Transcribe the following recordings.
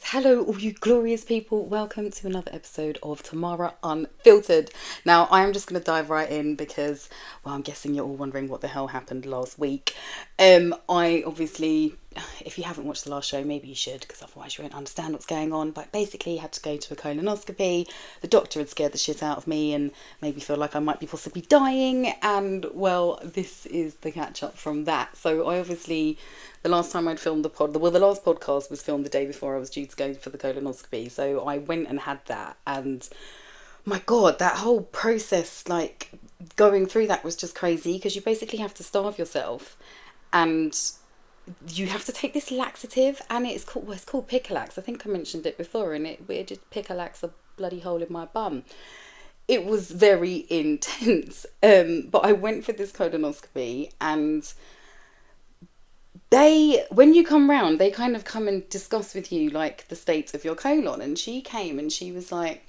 Hello, all you glorious people. Welcome to another episode of Tamara Unfiltered. Now, I am just going to dive right in because, well, I'm guessing you're all wondering what the hell happened last week. I obviously, if you haven't watched the last show, maybe you should because otherwise you won't understand what's going on. But basically, had to go to a colonoscopy. The doctor had scared the shit out of me and made me feel like I might be possibly dying. And, well, this is the catch up from that. So I obviously... The last time I'd filmed the last podcast was filmed the day before I was due to go for the colonoscopy. So I went and had that. And my God, that whole process, like going through that was just crazy because you basically have to starve yourself and you have to take this laxative and it's called Picolax. I think I mentioned it before and it did Picolax a bloody hole in my bum. It was very intense. But I went for this colonoscopy and... when you come round, they kind of come and discuss with you like the state of your colon. And she came and she was like,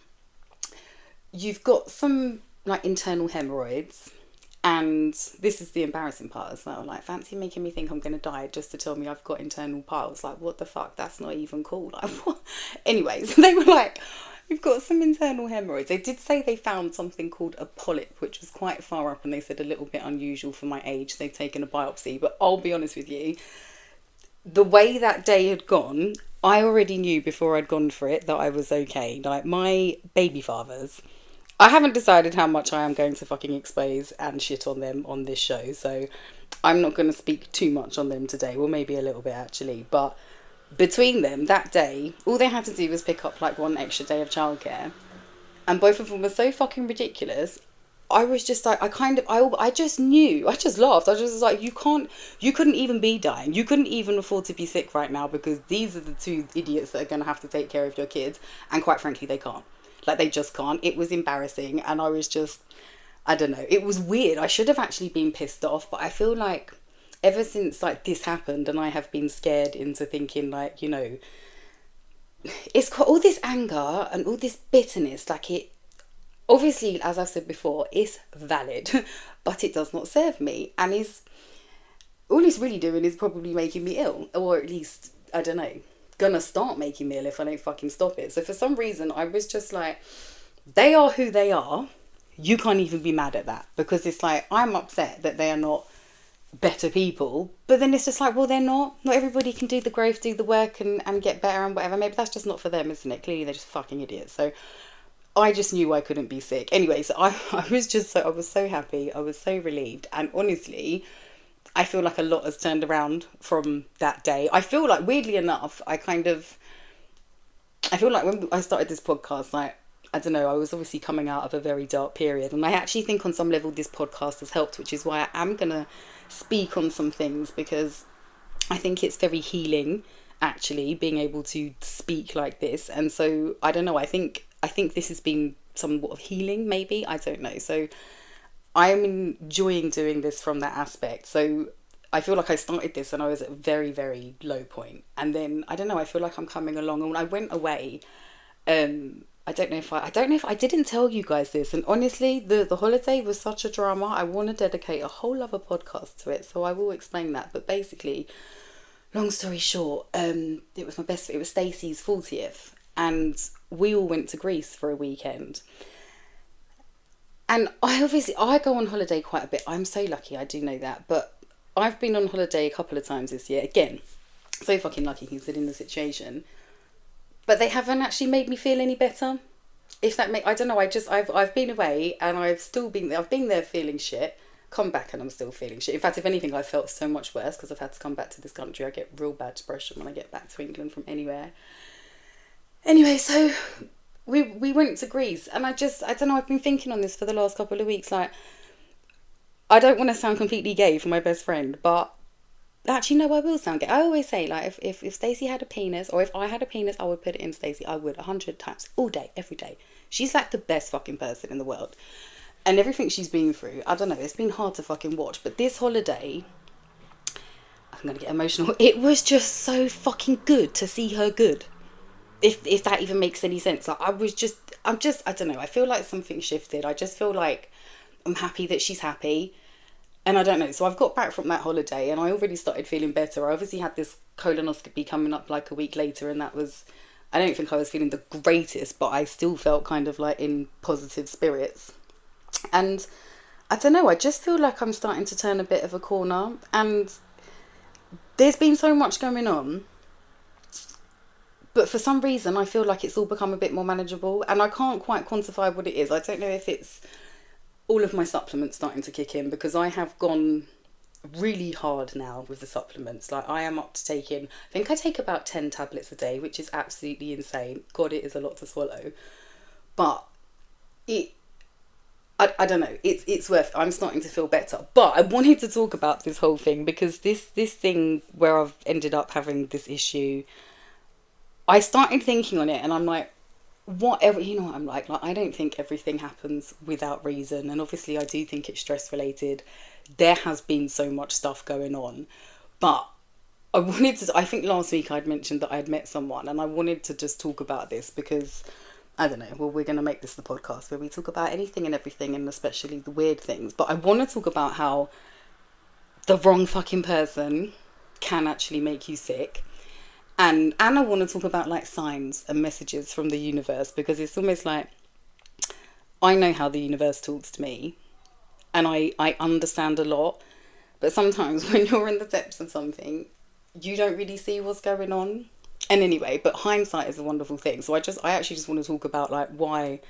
you've got some like internal hemorrhoids. And this is the embarrassing part as well. Like, fancy making me think I'm going to die just to tell me I've got internal piles. Like, what the fuck? That's not even cool. Like, what? Anyway, so they were like, you've got some internal hemorrhoids. They did say they found something called a polyp, which was quite far up. And they said a little bit unusual for my age. They've taken a biopsy. But I'll be honest with you. The way that day had gone, I already knew before I'd gone for it that I was okay. Like, my baby fathers... I haven't decided how much I am going to fucking expose and shit on them on this show, so I'm not going to speak too much on them today. Well, maybe a little bit actually, but between them that day, all they had to do was pick up like one extra day of childcare, and both of them were so fucking ridiculous. I was just like, I just knew, I just laughed. I just was like, you couldn't even be dying. You couldn't even afford to be sick right now because these are the two idiots that are going to have to take care of your kids, and quite frankly, they can't. Like, they just can't. It was embarrassing. And I was just, I don't know. It was weird. I should have actually been pissed off. But I feel like ever since, like, this happened and I have been scared into thinking, like, you know, it's got all this anger and all this bitterness. Like, it, obviously, as I've said before, it's valid. But it does not serve me. And all it's really doing is probably making me ill. Or at least, I don't know, gonna start making me ill if I don't fucking stop it. So for some reason I was just like, they are who they are, you can't even be mad at that, because it's like, I'm upset that they are not better people, but then it's just like, well, they're not everybody can do the growth, do the work and get better and whatever. Maybe that's just not for them, isn't it? Clearly they're just fucking idiots. So I just knew I couldn't be sick anyway. So I was so happy, I was so relieved, and honestly I feel like a lot has turned around from that day. I feel like, weirdly enough, I feel like when I started this podcast, like, I don't know, I was obviously coming out of a very dark period. And I actually think on some level this podcast has helped, which is why I am going to speak on some things, because I think it's very healing, actually, being able to speak like this. And so, I don't know, I think this has been somewhat of healing, maybe. I don't know. So I'm enjoying doing this from that aspect. So I feel like I started this and I was at a very, very low point. And then, I don't know, I feel like I'm coming along. And when I went away, I don't know if I didn't tell you guys this. And honestly, the holiday was such a drama. I want to dedicate a whole other podcast to it. So I will explain that. But basically, long story short, it was Stacey's 40th. And we all went to Greece for a weekend. And I go on holiday quite a bit. I'm so lucky, I do know that. But I've been on holiday a couple of times this year. Again, so fucking lucky considering the situation. But they haven't actually made me feel any better. I don't know, I've been away and I've been there feeling shit. Come back and I'm still feeling shit. In fact, if anything, I felt so much worse because I've had to come back to this country. I get real bad depression when I get back to England from anywhere. Anyway, so... We went to Greece, and I don't know, I've been thinking on this for the last couple of weeks, like, I don't want to sound completely gay for my best friend, but actually, no, I will sound gay. I always say, like, if Stacey had a penis, or if I had a penis, I would put it in Stacey. I would, 100 times, all day, every day. She's like the best fucking person in the world, and everything she's been through, I don't know, it's been hard to fucking watch, but this holiday, I'm gonna get emotional, it was just so fucking good to see her good. If that even makes any sense. Like, I don't know, I feel like something shifted. I just feel like I'm happy that she's happy. And I don't know, so I've got back from that holiday and I already started feeling better. I obviously had this colonoscopy coming up like a week later, and that was I don't think I was feeling the greatest, but I still felt kind of like in positive spirits. And I don't know, I just feel like I'm starting to turn a bit of a corner, and there's been so much going on, but for some reason I feel like it's all become a bit more manageable, and I can't quite quantify what it is. I don't know if it's all of my supplements starting to kick in, because I have gone really hard now with the supplements. Like, I am up to taking, I think I take about 10 tablets a day, which is absolutely insane. God, it is a lot to swallow. But I don't know, it's worth, I'm starting to feel better. But I wanted to talk about this whole thing, because this thing where I've ended up having this issue, I started thinking on it, and I'm like, whatever, you know what I'm like I don't think everything happens without reason, and obviously I do think it's stress related. There has been so much stuff going on, but I think last week I'd mentioned that I'd met someone, and I wanted to just talk about this because, I don't know, well, we're going to make this the podcast where we talk about anything and everything, and especially the weird things, but I want to talk about how the wrong fucking person can actually make you sick. And I want to talk about like signs and messages from the universe, because it's almost like I know how the universe talks to me, and I understand a lot, but sometimes when you're in the depths of something, you don't really see what's going on. And anyway, but hindsight is a wonderful thing. So I actually just want to talk about like why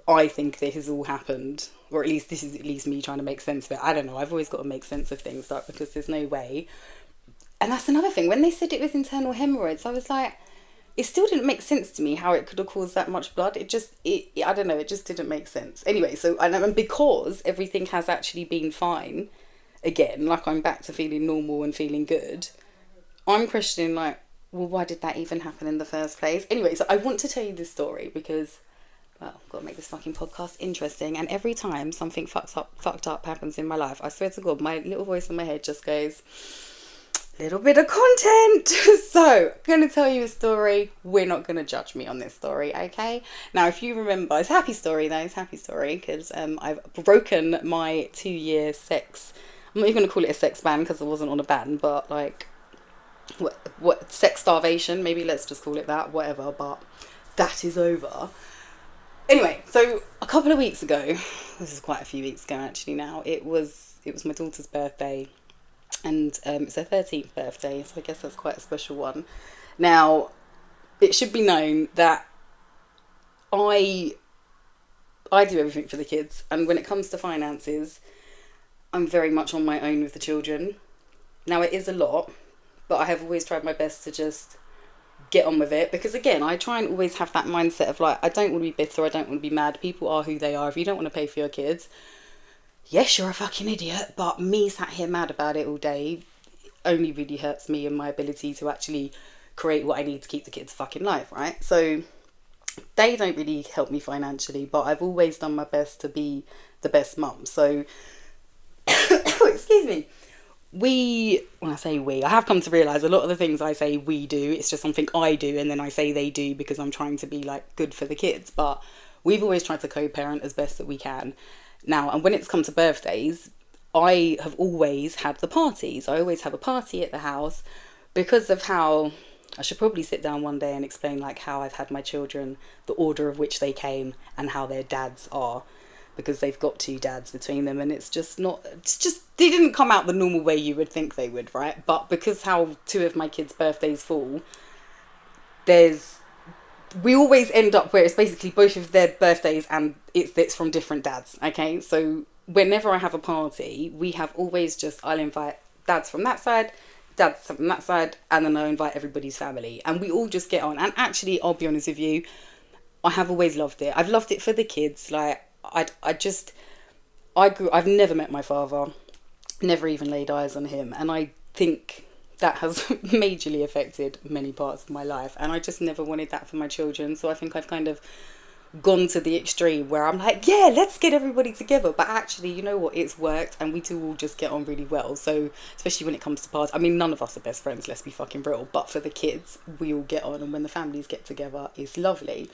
I think this has all happened, or at least this is at least me trying to make sense of it. I don't know, I've always got to make sense of things, like, because there's no way. And that's another thing, when they said it was internal hemorrhoids, I was like, it still didn't make sense to me how it could have caused that much blood. I don't know, it just didn't make sense. Anyway, so, and because everything has actually been fine again, like I'm back to feeling normal and feeling good, I'm questioning like, well, why did that even happen in the first place? Anyway, so I want to tell you this story because, well, I've got to make this fucking podcast interesting, and every time something fucked up happens in my life, I swear to God, my little voice in my head just goes, little bit of content. So I'm going to tell you a story. We're not going to judge me on this story, okay? Now, if you remember, it's a happy story though. It's a happy story because I've broken my 2-year sex. I'm not even going to call it a sex ban because I wasn't on a ban, but like what sex starvation, maybe let's just call it that, whatever. But that is over. Anyway, so a couple of weeks ago, this is quite a few weeks ago actually now, it was my daughter's birthday. And it's her 13th birthday, so I guess that's quite a special one. Now, it should be known that I do everything for the kids, and when it comes to finances, I'm very much on my own with the children. Now, it is a lot, but I have always tried my best to just get on with it, because again, I try and always have that mindset of like, I don't want to be bitter, I don't want to be mad. People are who they are. If you don't want to pay for your kids, yes, you're a fucking idiot, but me sat here mad about it all day only really hurts me and my ability to actually create what I need to keep the kids' fucking life, right? So they don't really help me financially, but I've always done my best to be the best mum. So, excuse me. When I say we, I have come to realise a lot of the things I say we do, it's just something I do, and then I say they do because I'm trying to be like good for the kids. But we've always tried to co-parent as best that we can. Now, and when it's come to birthdays, I have always had the parties. I always have a party at the house because of how, I should probably sit down one day and explain like how I've had my children, the order of which they came and how their dads are, because they've got 2 dads between them, and it's just they didn't come out the normal way you would think they would, right? But because how 2 of my kids' birthdays fall, we always end up where it's basically both of their birthdays and it's from different dads, okay? So whenever I have a party, we have always I'll invite dads from that side, dads from that side, and then I'll invite everybody's family. And we all just get on. And actually, I'll be honest with you, I have always loved it. I've loved it for the kids. Like, I've never met my father, never even laid eyes on him. And I think that has majorly affected many parts of my life, and I just never wanted that for my children. So I think I've kind of gone to the extreme where I'm like, yeah, let's get everybody together, but actually, you know what, it's worked, and we do all just get on really well. So especially when it comes to parties, I mean, none of us are best friends, let's be fucking real, but for the kids, we all get on, and when the families get together, it's lovely.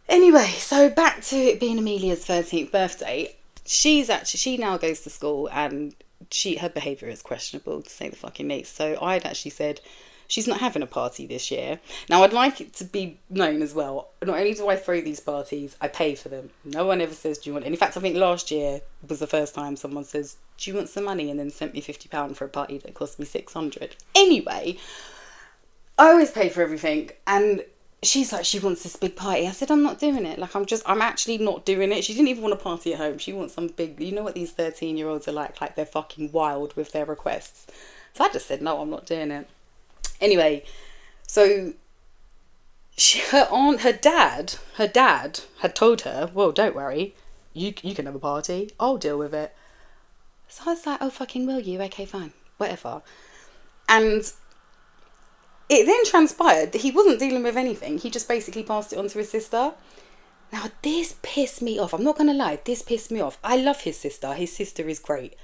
Anyway, so back to it being Amelia's 13th birthday. She now goes to school, and her behaviour is questionable, to say the fucking least. So I'd actually said she's not having a party this year. Now, I'd like it to be known as well, not only do I throw these parties, I pay for them. No one ever says, do you want... And in fact, I think last year was the first time someone says, do you want some money? And then sent me £50 for a party that cost me 600. Anyway, I always pay for everything. And she's like, she wants this big party. I said, I'm not doing it. Like, I'm actually not doing it. She didn't even want a party at home. She wants some big, you know what these 13-year-olds are like they're fucking wild with their requests. So I just said, no, I'm not doing it. Anyway, so her dad had told her, well, don't worry, you can have a party. I'll deal with it. So I was like, oh, fucking will you? Okay, fine, whatever. And it then transpired that he wasn't dealing with anything. He just basically passed it on to his sister. Now, this pissed me off. I'm not going to lie. This pissed me off. I love his sister. His sister is great.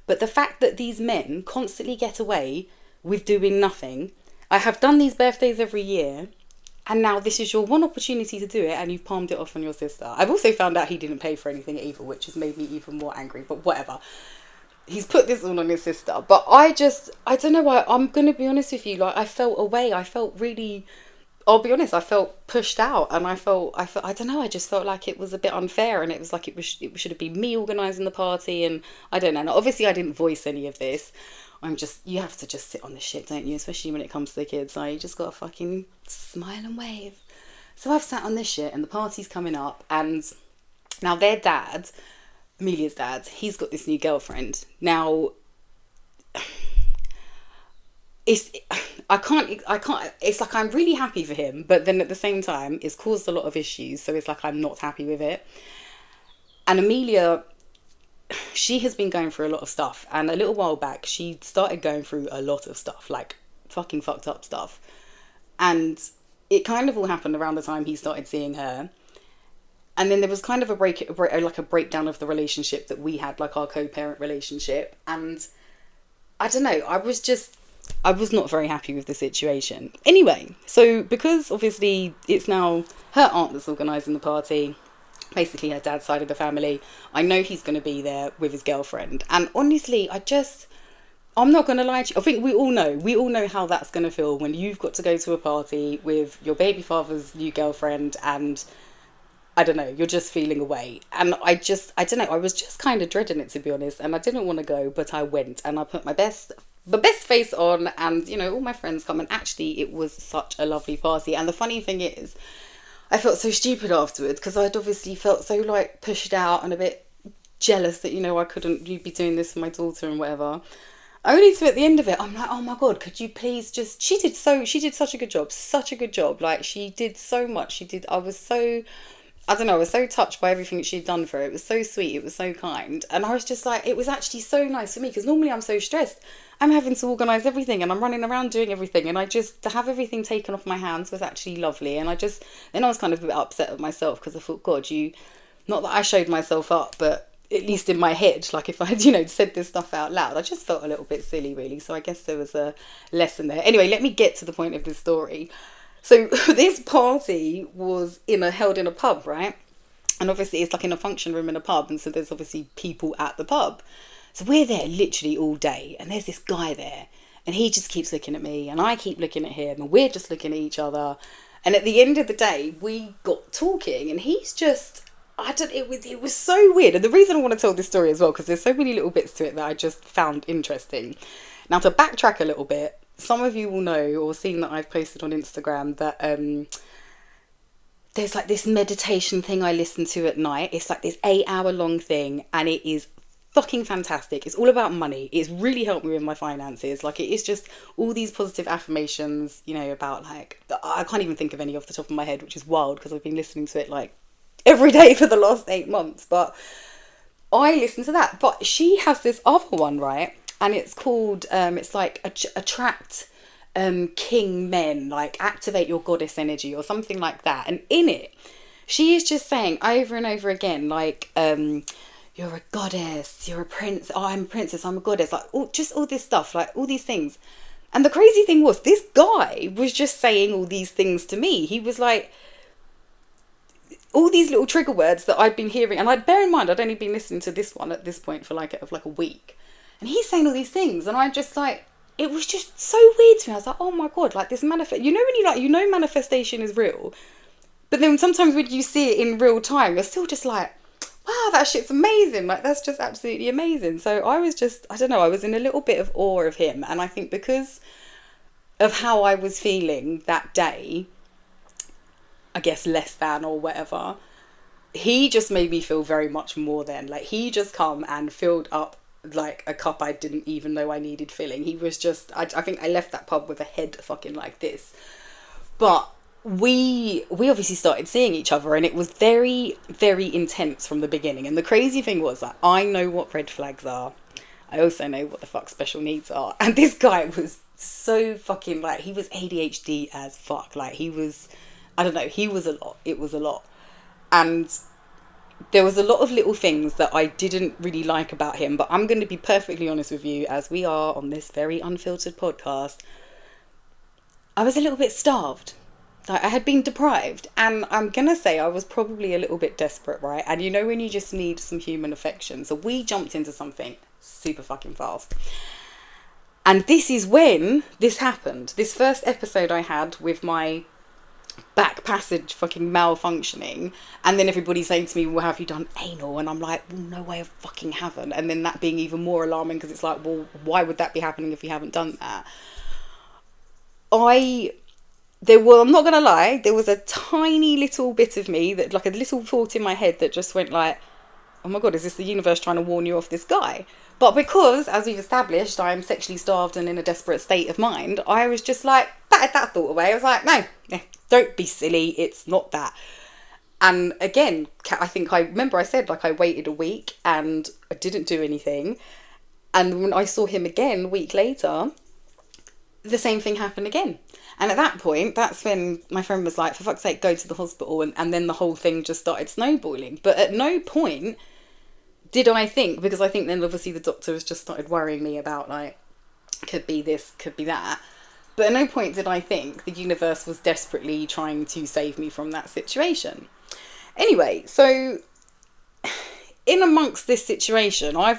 But the fact that these men constantly get away with doing nothing. I have done these birthdays every year. And now this is your one opportunity to do it. And you've palmed it off on your sister. I've also found out he didn't pay for anything either, which has made me even more angry. But whatever. He's put this all on his sister. But I don't know why. I'm going to be honest with you. Like, I felt away. I felt really, I'll be honest, I felt pushed out. And I don't know, I just felt like it was a bit unfair. And it was like it should have been me organising the party. And I don't know. Now, obviously, I didn't voice any of this. You have to just sit on this shit, don't you? Especially when it comes to the kids. So you just got to fucking smile and wave. So I've sat on this shit and the party's coming up. And now their dad... Amelia's dad, he's got this new girlfriend. Now, it's like I'm really happy for him, but then at the same time, it's caused a lot of issues, so it's like I'm not happy with it. And Amelia, she has been going through a lot of stuff, and a little while back, she started going through a lot of stuff, like fucking fucked up stuff. And it kind of all happened around the time he started seeing her. And then there was kind of a breakdown of the relationship that we had, like our co-parent relationship. And I don't know, I was not very happy with the situation. Anyway, so because obviously it's now her aunt that's organising the party, basically her dad's side of the family, I know he's going to be there with his girlfriend. And honestly, I'm not going to lie to you. I think we all know how that's going to feel when you've got to go to a party with your baby father's new girlfriend and... I don't know, you're just feeling away. And I don't know, I was just kind of dreading it, to be honest. And I didn't want to go, but I went. And I put my best face on. And, you know, all my friends come. And actually, it was such a lovely party. And the funny thing is, I felt so stupid afterwards. Because I'd obviously felt so, like, pushed out and a bit jealous that, you know, you'd be doing this for my daughter and whatever. Only to at the end of it, I'm like, oh my God, could you please just... She did such a good job. Like, she did so much. I was so touched by everything that she'd done for her. It was so sweet. It was so kind. And I was just like, it was actually so nice for me because normally I'm so stressed. I'm having to organise everything and I'm running around doing everything. And to have everything taken off my hands was actually lovely. And then I was kind of a bit upset with myself because I thought, God, not that I showed myself up, but at least in my head, like if I had, said this stuff out loud, I just felt a little bit silly really. So I guess there was a lesson there. Anyway, let me get to the point of this story. So this party was held in a pub, right? And obviously it's like in a function room in a pub. And so there's obviously people at the pub. So we're there literally all day. And there's this guy there. And he just keeps looking at me. And I keep looking at him. And we're just looking at each other. And at the end of the day, we got talking. And he's just... it was so weird. And the reason I want to tell this story as well, because there's so many little bits to it that I just found interesting. Now, to backtrack a little bit, some of you will know or seen that I've posted on Instagram that there's like this meditation thing I listen to at night. It's like this 8-hour long thing and it is fucking fantastic. It's all about money. It's really helped me with my finances. Like it is just all these positive affirmations, about like, I can't even think of any off the top of my head, which is wild because I've been listening to it like every day for the last 8 months. But I listen to that. But she has this other one, right? And it's called, it's like attract king men, like activate your goddess energy or something like that. And in it, she is just saying over and over again, like, you're a goddess, you're a prince, oh, I'm a princess, I'm a goddess, like all this stuff, like all these things. And the crazy thing was, this guy was just saying all these things to me. He was like, all these little trigger words that I'd been hearing. And I'd bear in mind, I'd only been listening to this one at this point for like a week. And he's saying all these things. And I'm just like, it was just so weird to me. I was like, oh my God, like this when you like, manifestation is real. But then sometimes when you see it in real time, you're still just like, wow, that shit's amazing. Like, that's just absolutely amazing. So I was just, I don't know, I was in a little bit of awe of him. And I think because of how I was feeling that day, I guess less than or whatever, he just made me feel very much more than. Like, he just come and filled up like a cup I didn't even know I needed filling. He was just, I think I left that pub with a head fucking like this. But we obviously started seeing each other, and it was very, very intense from the beginning. And the crazy thing was that I know what red flags are. I also know what the fuck special needs are. And this guy was so fucking, like, he was ADHD as fuck. Like, he was, I don't know, he was a lot. It was a lot. And there was a lot of little things that I didn't really like about him. But I'm going to be perfectly honest with you, as we are on this very unfiltered podcast. I was a little bit starved. Like, I had been deprived, and I'm going to say I was probably a little bit desperate, right? And you know when you just need some human affection. So we jumped into something super fucking fast. And this is when this happened. This first episode I had with my back passage fucking malfunctioning, and then everybody saying to me, well, have you done anal? And I'm like, well, no, I fucking haven't. And then that being even more alarming, because it's like, well, why would that be happening if you haven't done that? I'm not going to lie, there was a tiny little bit of me that, like a little thought in my head that just went like, oh my God, is this the universe trying to warn you off this guy? But because, as we've established, I'm sexually starved and in a desperate state of mind, I was just like, batted that thought away. I was like, no, don't be silly, it's not that. And again, I remember I said, like, I waited a week and I didn't do anything. And when I saw him again a week later, the same thing happened again. And at that point, that's when my friend was like, for fuck's sake, go to the hospital. And then the whole thing just started snowballing. But at no point did I think, because I think then obviously the doctor has just started worrying me about, like, could be this, could be that. But at no point did I think the universe was desperately trying to save me from that situation. Anyway, so in amongst this situation, I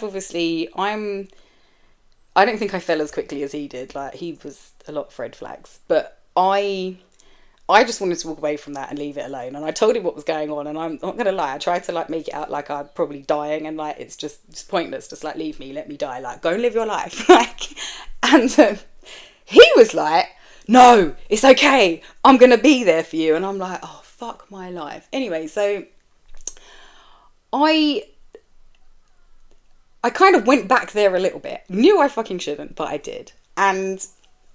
don't think I fell as quickly as he did. Like, he was a lot of red flags. But I just wanted to walk away from that and leave it alone. And I told him what was going on. And I'm not going to lie, I tried to, like, make it out like I'm probably dying. And, like, it's pointless. Just, like, leave me, let me die. Like, go and live your life. Like, and he was like, no, it's okay. I'm going to be there for you. And I'm like, oh, fuck my life. Anyway, so I kind of went back there a little bit. Knew I fucking shouldn't, but I did. And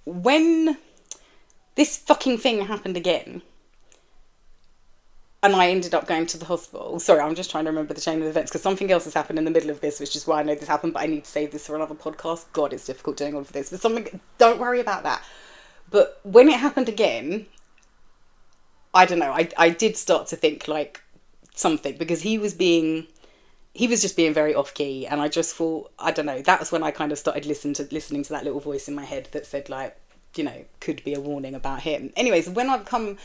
when this fucking thing happened again, and I ended up going to the hospital. Sorry, I'm just trying to remember the chain of events, because something else has happened in the middle of this, which is why I know this happened, but I need to save this for another podcast. God, it's difficult doing all of this. But don't worry about that. But when it happened again, I don't know, I did start to think, like, something, because he was just being very off-key, and I just thought, I don't know, that's when I kind of started listening to that little voice in my head that said, like, you know, could be a warning about him. Anyways, when I've come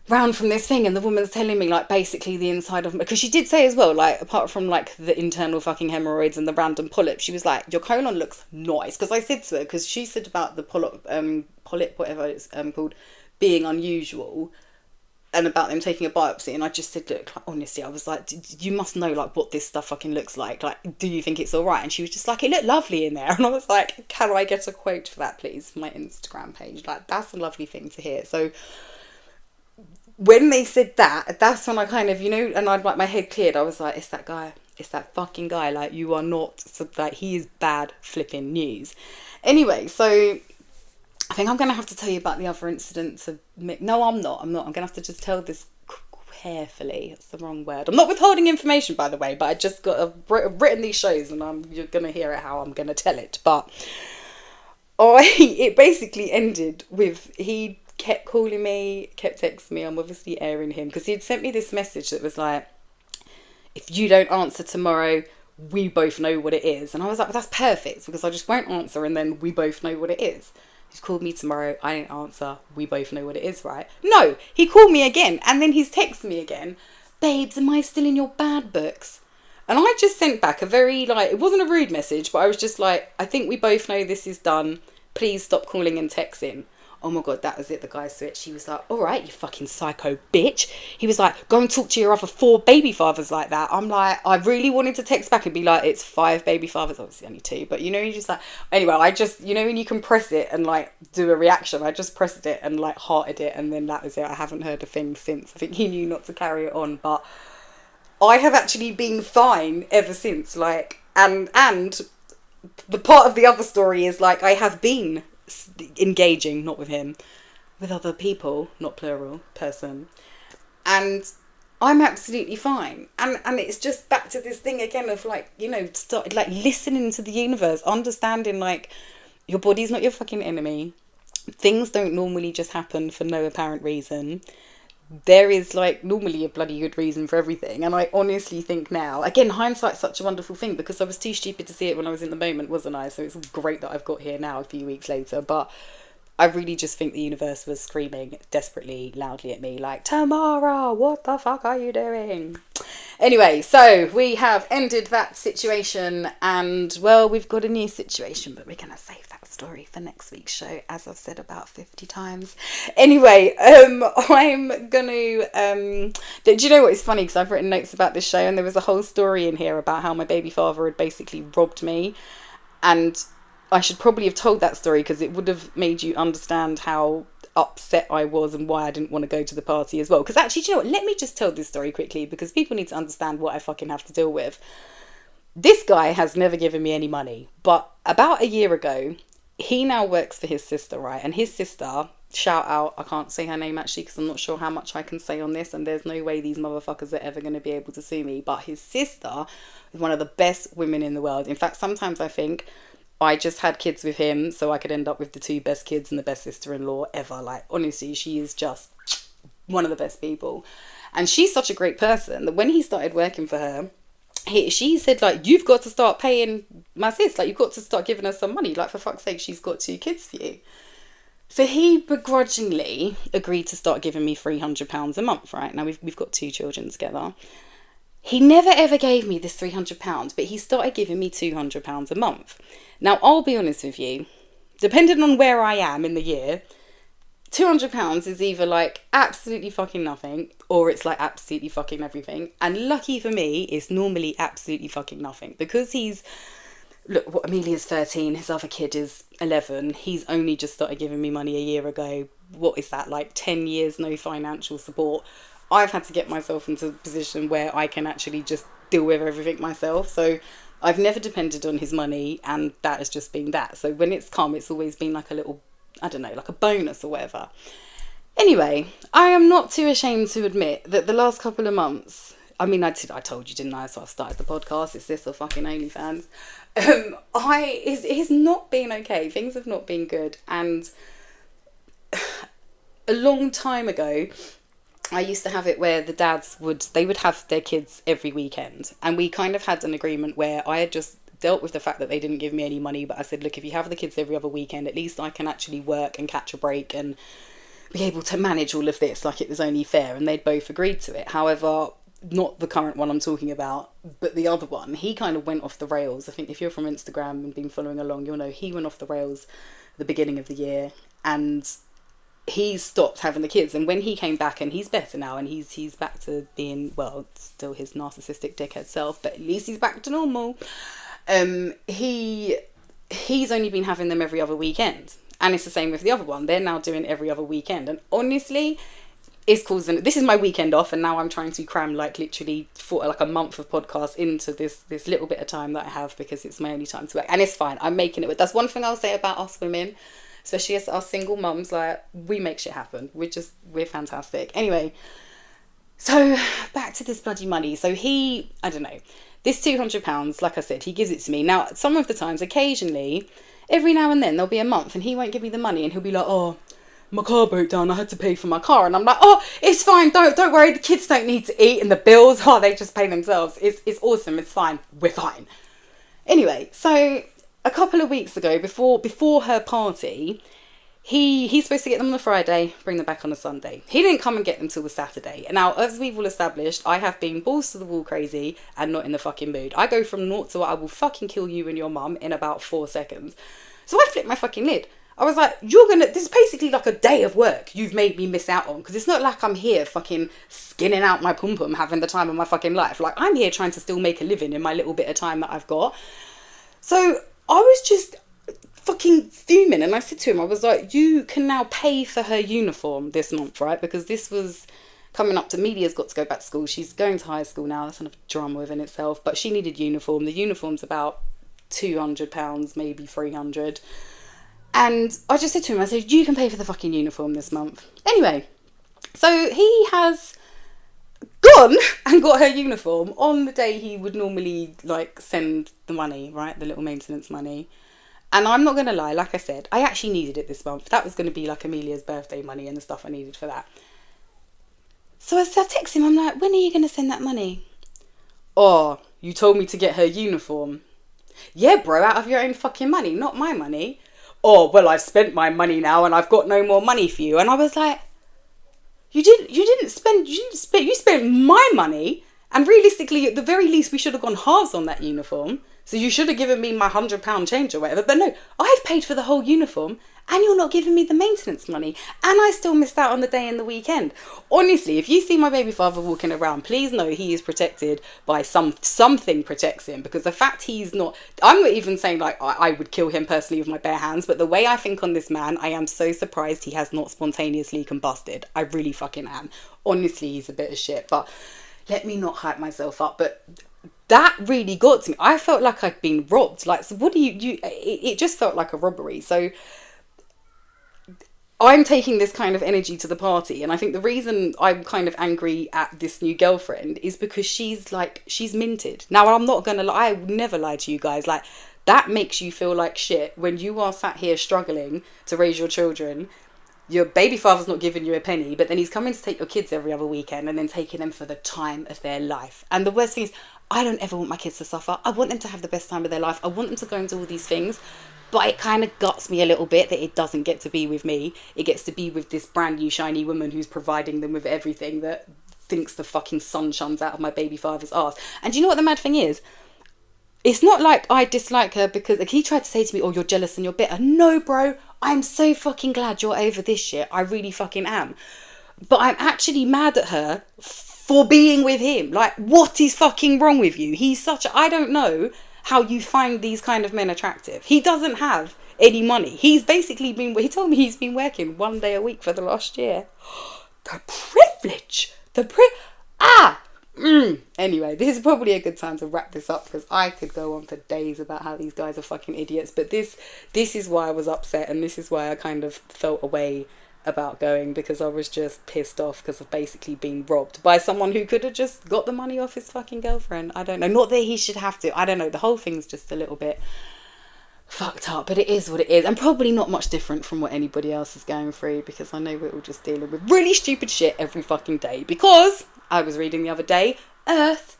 round from this thing and the woman's telling me, like, basically the inside of, because she did say as well, like, apart from, like, the internal fucking hemorrhoids and the random polyps, she was like, your colon looks nice. Because I said to her, because she said about the polyp, whatever it's called, being unusual, and about them taking a biopsy, and I just said, look, like, honestly, I was like, you must know, like, what this stuff fucking looks like. Like, do you think it's all right? And she was just like, it looked lovely in there. And I was like, can I get a quote for that, please, for my Instagram page? Like, that's a lovely thing to hear. So when they said that, that's when I kind of, you know, and I'd, like, my head cleared. I was like, it's that guy. It's that fucking guy. Like, you are not, like, he is bad flipping news. Anyway, so I think I'm going to have to tell you about the other incidents of... No, I'm not. I'm going to have to just tell this carefully. That's the wrong word. I'm not withholding information, by the way, but I just written these shows, and you're going to hear it how I'm going to tell it. But it basically ended with, he kept calling me, kept texting me. I'm obviously airing him, because he had sent me this message that was like, if you don't answer tomorrow, we both know what it is. And I was like, well, that's perfect, because I just won't answer, and then we both know what it is. He's called me tomorrow, I didn't answer, we both know what it is, right? No, he called me again, and then he's texted me again, babes, am I still in your bad books? And I just sent back a very, like, it wasn't a rude message, but I was just like, I think we both know this is done, please stop calling and texting. Oh my God, that was it. The guy switched. He was like, all right, you fucking psycho bitch. He was like, go and talk to your other 4 baby fathers like that. I'm like, I really wanted to text back and be like, it's 5 baby fathers. Obviously only 2. But you know, you just like, anyway, I just, you know, when you can press it and like do a reaction, I just pressed it and like hearted it. And then that was it. I haven't heard a thing since. I think he knew not to carry it on. But I have actually been fine ever since. Like, and the part of the other story is like, I have been engaging, not with him, with other people, not plural, person, and I'm absolutely fine. And it's just back to this thing again of like, you know, start like listening to the universe, understanding like your body's not your fucking enemy. Things don't normally just happen for no apparent reason. There is like normally a bloody good reason for everything. And I honestly think now, again, hindsight's such a wonderful thing, because I was too stupid to see it when I was in the moment, wasn't I? So it's great that I've got here now a few weeks later. But I really just think the universe was screaming desperately loudly at me like, Tamara, what the fuck are you doing? Anyway, so we have ended that situation, and well, we've got a new situation, but we're going to save that story for next week's show, as I've said about 50 times. Anyway, I'm going to, do you know what is funny? Because I've written notes about this show, and there was a whole story in here about how my baby father had basically robbed me, and I should probably have told that story because it would have made you understand how upset I was and why I didn't want to go to the party as well. Because actually, do you know what? Let me just tell this story quickly, because people need to understand what I fucking have to deal with. This guy has never given me any money, but about a year ago, he now works for his sister, right? And his sister, shout out, I can't say her name actually because I'm not sure how much I can say on this, and there's no way these motherfuckers are ever going to be able to sue me, but his sister is one of the best women in the world. In fact, sometimes I think I just had kids with him so I could end up with the 2 best kids and the best sister-in-law ever. Like, honestly, she is just one of the best people. And she's such a great person that when he started working for her, she said, like, you've got to start paying my sis. Like, you've got to start giving her some money. Like, for fuck's sake, she's got 2 kids for you. So he begrudgingly agreed to start giving me £300 a month, right? Now, we've got 2 children together. He never ever gave me this £300, but he started giving me £200 a month. Now, I'll be honest with you, depending on where I am in the year, £200 is either like absolutely fucking nothing, or it's like absolutely fucking everything. And lucky for me, it's normally absolutely fucking nothing, because look, what, Amelia's 13, his other kid is 11. He's only just started giving me money a year ago. What is that, like 10 years, no financial support? I've had to get myself into a position where I can actually just deal with everything myself. So I've never depended on his money, and that has just been that. So when it's come, it's always been like a little, I don't know, like a bonus or whatever. Anyway, I am not too ashamed to admit that the last couple of months, I mean, I told you, didn't I? So I've started the podcast. It's this or fucking OnlyFans. It's not been okay. Things have not been good. And a long time ago, I used to have it where the dads would have their kids every weekend. And we kind of had an agreement where I had just dealt with the fact that they didn't give me any money. But I said, look, if you have the kids every other weekend, at least I can actually work and catch a break and be able to manage all of this like it was only fair. And they'd both agreed to it. However, not the current one I'm talking about, but the other one, he kind of went off the rails. I think if you're from Instagram and been following along, you'll know he went off the rails at the beginning of the year. And he stopped having the kids, and when he came back, and he's better now, and he's back to being, well, still his narcissistic dickhead self, but at least he's back to normal. He's only been having them every other weekend, and it's the same with the other one. They're now doing every other weekend, and honestly, it's causing, this is my weekend off, and now I'm trying to cram like literally for like a month of podcast into this little bit of time that I have, because it's my only time to work, and it's fine. I'm making it. That's one thing I'll say about us women, especially as our single mums, like, we make shit happen. We're fantastic. Anyway, so back to this bloody money. So I don't know, this £200, like I said, he gives it to me. Now, some of the times, occasionally, every now and then, there'll be a month and he won't give me the money, and he'll be like, oh, my car broke down, I had to pay for my car. And I'm like, oh, it's fine, don't worry, the kids don't need to eat, and the bills, oh, they just pay themselves. It's awesome, it's fine, we're fine. Anyway, so a couple of weeks ago, before her party, he's supposed to get them on the Friday, bring them back on a Sunday. He didn't come and get them till the Saturday. And now, as we've all established, I have been balls to the wall crazy and not in the fucking mood. I go from naught to I will fucking kill you and your mum in about 4 seconds. So I flipped my fucking lid. I was like, this is basically like a day of work you've made me miss out on. Because it's not like I'm here fucking skinning out my pum-pum, having the time of my fucking life. Like, I'm here trying to still make a living in my little bit of time that I've got. So I was just fucking fuming. And I said to him, I was like, you can now pay for her uniform this month, right? Because this was coming up to, Media's got to go back to school. She's going to high school now. That's kind of drama within itself. But she needed uniform. The uniform's about £200, maybe 300. And I just said to him, I said, you can pay for the fucking uniform this month. Anyway, so he has gone and got her uniform on the day he would normally like send the money, right? The little maintenance money. And I'm not going to lie, like I said, I actually needed it this month. That was going to be like Amelia's birthday money and the stuff I needed for that. So I text him, I'm like, when are you going to send that money? Oh, you told me to get her uniform. Yeah, bro, out of your own fucking money, not my money. Oh, well, I've spent my money now and I've got no more money for you. And I was like, you spent my money. And realistically, at the very least, we should have gone halves on that uniform. So you should have given me my £100 change or whatever. But no, I've paid for the whole uniform and you're not giving me the maintenance money. And I still missed out on the day and the weekend. Honestly, if you see my baby father walking around, please know he is protected by something protects him. Because the fact he's not, I'm not even saying like I would kill him personally with my bare hands. But the way I think on this man, I am so surprised he has not spontaneously combusted. I really fucking am. Honestly, he's a bit of shit. But let me not hype myself up. But that really got to me. I felt like I'd been robbed. Like, so what do it just felt like a robbery. So I'm taking this kind of energy to the party. And I think the reason I'm kind of angry at this new girlfriend is because she's minted. Now, I'm not going to lie. I would never lie to you guys. Like, that makes you feel like shit when you are sat here struggling to raise your children. Your baby father's not giving you a penny, but then he's coming to take your kids every other weekend and then taking them for the time of their life. And the worst thing is, I don't ever want my kids to suffer. I want them to have the best time of their life. I want them to go and do all these things. But it kind of guts me a little bit that it doesn't get to be with me. It gets to be with this brand new shiny woman who's providing them with everything that thinks the fucking sun shines out of my baby father's arse. And do you know what the mad thing is? It's not like I dislike her because like, he tried to say to me, oh, you're jealous and you're bitter. No, bro, I'm so fucking glad you're over this shit. I really fucking am. But I'm actually mad at her for being with him. Like, what is fucking wrong with you? He's I don't know how you find these kind of men attractive. He doesn't have any money. He's basically he told me he's been working 1 day a week for the last year. The privilege. Anyway, this is probably a good time to wrap this up because I could go on for days about how these guys are fucking idiots. But this is why I was upset, and this is why I kind of felt a way about going, because I was just pissed off because I've basically been robbed by someone who could have just got the money off his fucking girlfriend. I don't know. Not that he should have to. I don't know. The whole thing's just a little bit fucked up, but it is what it is, and probably not much different from what anybody else is going through, because I know we're all just dealing with really stupid shit every fucking day. Because I was reading the other day, Earth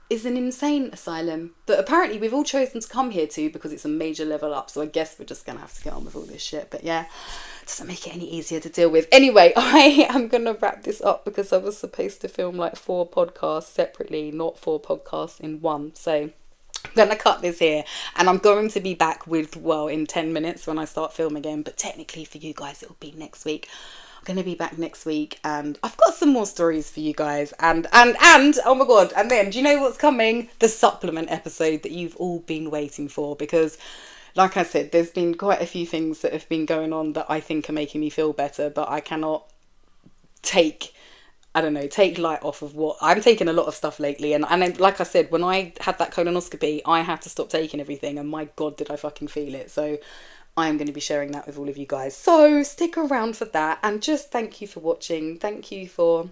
is an insane asylum that apparently we've all chosen to come here to because it's a major level up. So I guess we're just gonna have to get on with all this shit. But yeah, it doesn't make it any easier to deal with. Anyway, I am gonna wrap this up because I was supposed to film like 4 podcasts separately, not 4 podcasts in one. So I'm going to cut this here, and I'm going to be back with, well, in 10 minutes when I start filming again, but technically for you guys it will be next week. I'm going to be back next week, and I've got some more stories for you guys, and oh my god, and then do you know what's coming? The supplement episode that you've all been waiting for, because like I said, there's been quite a few things that have been going on that I think are making me feel better, but I cannot take light off of what I'm taking. A lot of stuff lately, and like I said, when I had that colonoscopy, I had to stop taking everything, and my god did I fucking feel it. So I am going to be sharing that with all of you guys, so stick around for that. And just thank you for watching. Thank you for,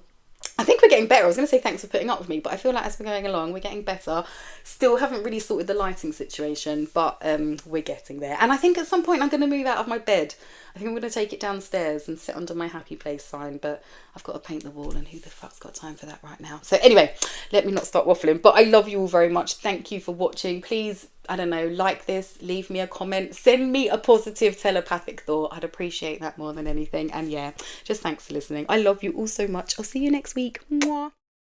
I think we're getting better. I was going to say thanks for putting up with me, but I feel like as we're going along, we're getting better. Still haven't really sorted the lighting situation, but we're getting there. And I think at some point I'm going to move out of my bed. I think I'm going to take it downstairs and sit under my happy place sign, but I've got to paint the wall, and who the fuck's got time for that right now? So anyway, let me not start waffling, but I love you all very much. Thank you for watching. Please, I don't know, like this, leave me a comment, send me a positive telepathic thought. I'd appreciate that more than anything. And yeah, just thanks for listening. I love you all so much. I'll see you next week. Mwah.